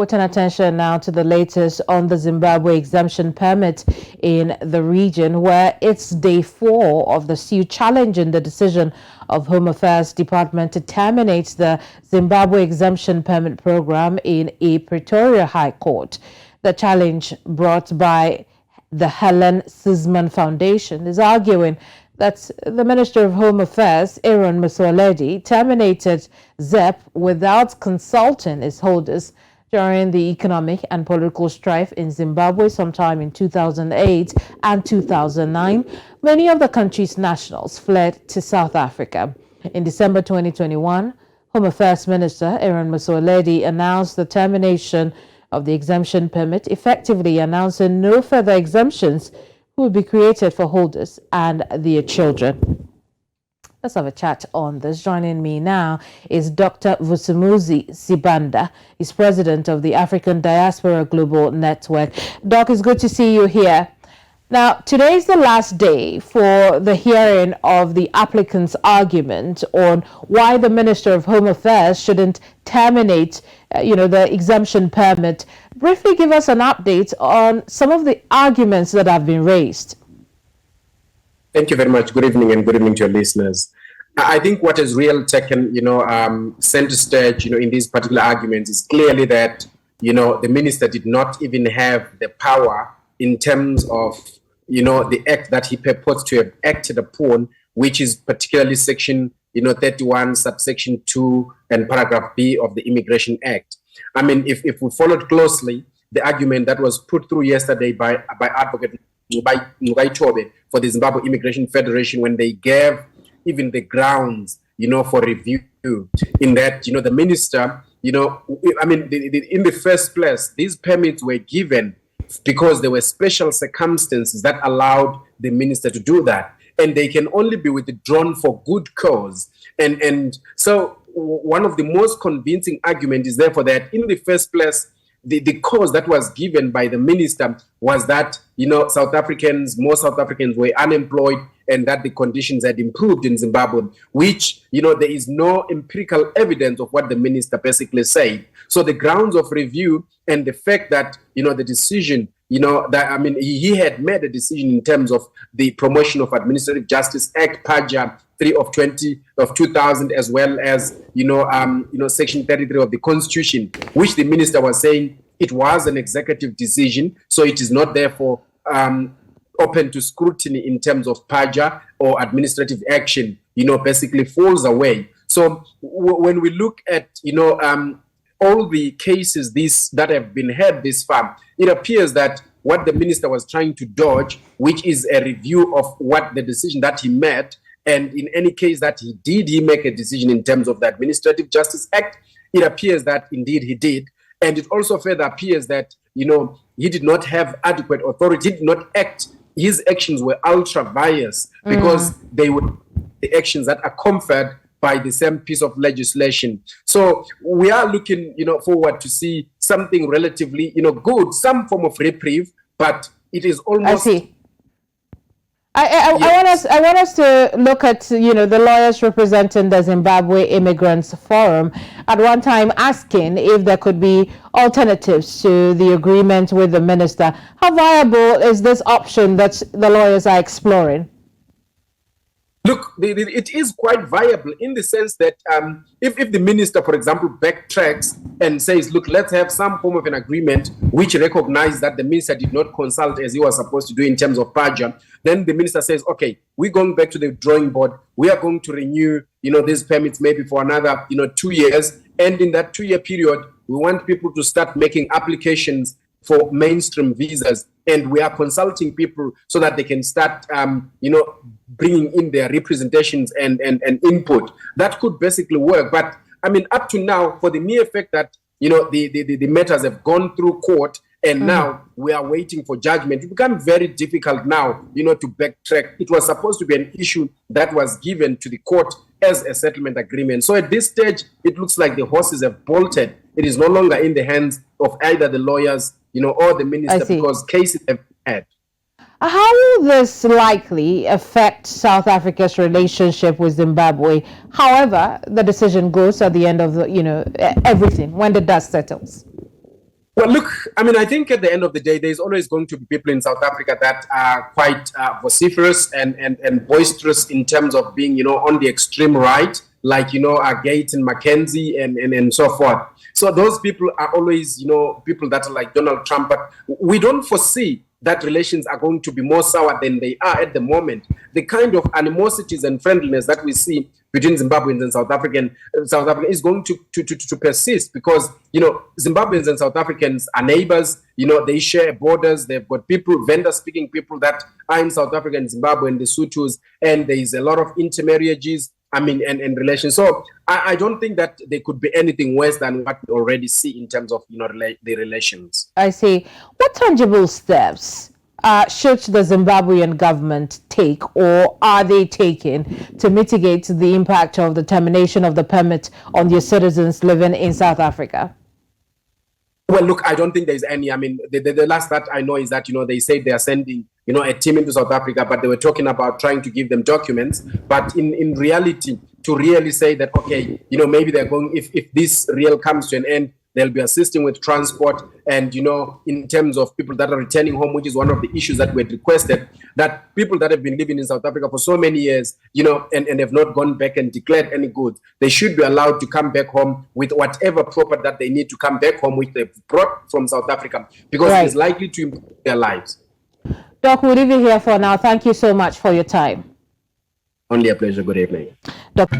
We turn attention now to the latest on the Zimbabwe exemption permit in the region, where it's day 4 of the suit challenging the decision of Home Affairs Department to terminate the Zimbabwe exemption permit program in a Pretoria High Court. The challenge, brought by the Helen Suzman Foundation, is arguing that the Minister of Home Affairs, Aaron Motsoaledi, terminated ZEP without consulting its holders during the economic and political strife in Zimbabwe sometime in 2008 and 2009. Many of the country's nationals fled to South Africa. In December 2021, Home Affairs Minister Aaron Motsoaledi announced the termination of the exemption permit, effectively announcing no further exemptions will be created for holders and their children. Let's have a chat on this. Joining me now is Dr. Vusumuzi Sibanda. He's president of the African Diaspora Global Network. Doc, it's good to see you here. Now, today is the last day for the hearing of the applicant's argument on why the Minister of Home Affairs shouldn't terminate, the exemption permit. Briefly give us an update on some of the arguments that have been raised. Thank you very much. Good evening, and good evening to your listeners. I think what has really taken, center stage, in these particular arguments is clearly that, the minister did not even have the power in terms of, the act that he purports to have acted upon, which is particularly section, 31, subsection 2, and paragraph B of the Immigration Act. I mean, if we followed closely the argument that was put through yesterday by Advocate Tobe for the Zimbabwe Immigration Federation, when they gave even the grounds, for review, in that, the minister, in the first place, these permits were given because there were special circumstances that allowed the minister to do that. And they can only be withdrawn for good cause. And so one of the most convincing arguments is therefore that in the first place, the cause that was given by the minister was that, most South Africans were unemployed and that the conditions had improved in Zimbabwe, which, there is no empirical evidence of what the minister basically said. So the grounds of review and the fact that, the decision, he had made a decision in terms of the Promotion of Administrative Justice Act, PAJA 3 of 2000, as well as, Section 33 of the Constitution, which the minister was saying it was an executive decision, so it is not therefore open to scrutiny in terms of PAJA or administrative action, basically falls away. So when we look at, all the cases that have been heard this far, it appears that what the minister was trying to dodge, which is a review of what the decision that he made, and in any case that he make a decision in terms of the Administrative Justice Act, it appears that indeed he did. And it also further appears that, he did not have adequate authority, he did not act. His actions were ultra biased because they were the actions that are conferred by the same piece of legislation. So we are looking, forward to see something relatively, good, some form of reprieve, but it is almost. I see. I want us to look at, the lawyers representing the Zimbabwe Immigrants Forum at one time asking if there could be alternatives to the agreement with the minister. How viable is this option that the lawyers are exploring? Look, it is quite viable in the sense that if the minister, for example, backtracks and says, look, let's have some form of an agreement which recognizes that the minister did not consult as he was supposed to do in terms of PAJA, then the minister says, okay, we're going back to the drawing board. We are going to renew, these permits maybe for another, 2 years. And in that 2-year period, we want people to start making applications for mainstream visas, and we are consulting people so that they can start, bringing in their representations and input. That could basically work. But up to now, for the mere fact that the matters have gone through court and now we are waiting for judgment, it becomes very difficult now, to backtrack. It was supposed to be an issue that was given to the court as a settlement agreement. So at this stage, it looks like the horses have bolted. It is no longer in the hands of either the lawyers, or the minister, because cases have been had. How will this likely affect South Africa's relationship with Zimbabwe? However, the decision goes at the end of everything, when the dust settles. Well, look, I mean, I think at the end of the day, there's always going to be people in South Africa that are quite vociferous and boisterous in terms of being, on the extreme right, like, Gates and Mackenzie and so forth. So those people are always, people that are like Donald Trump, but we don't foresee that relations are going to be more sour than they are at the moment. The kind of animosities and friendliness that we see between Zimbabweans and South African is going to persist because, Zimbabweans and South Africans are neighbors, they share borders, they've got people, vendor-speaking people that are in South Africa and Zimbabwe and the Sutus, and there is a lot of intermarriages, and relations. So I don't think that there could be anything worse than what we already see in terms of, the relations. I see. What tangible steps should the Zimbabwean government take, or are they taking, to mitigate the impact of the termination of the permit on their citizens living in South Africa? Well, look, I don't think there's any. I mean, the last that I know is that, they say they are sending, a team into South Africa, but they were talking about trying to give them documents. But in reality, to really say that, okay, maybe they're going, if this real comes to an end, they'll be assisting with transport and, in terms of people that are returning home, which is one of the issues that we had requested, that people that have been living in South Africa for so many years, and have not gone back and declared any goods, they should be allowed to come back home with whatever property that they need to come back home, which they've brought from South Africa, because It's likely to improve their lives. Doc, we'll leave you here for now. Thank you so much for your time. Only a pleasure. Good evening. Doc.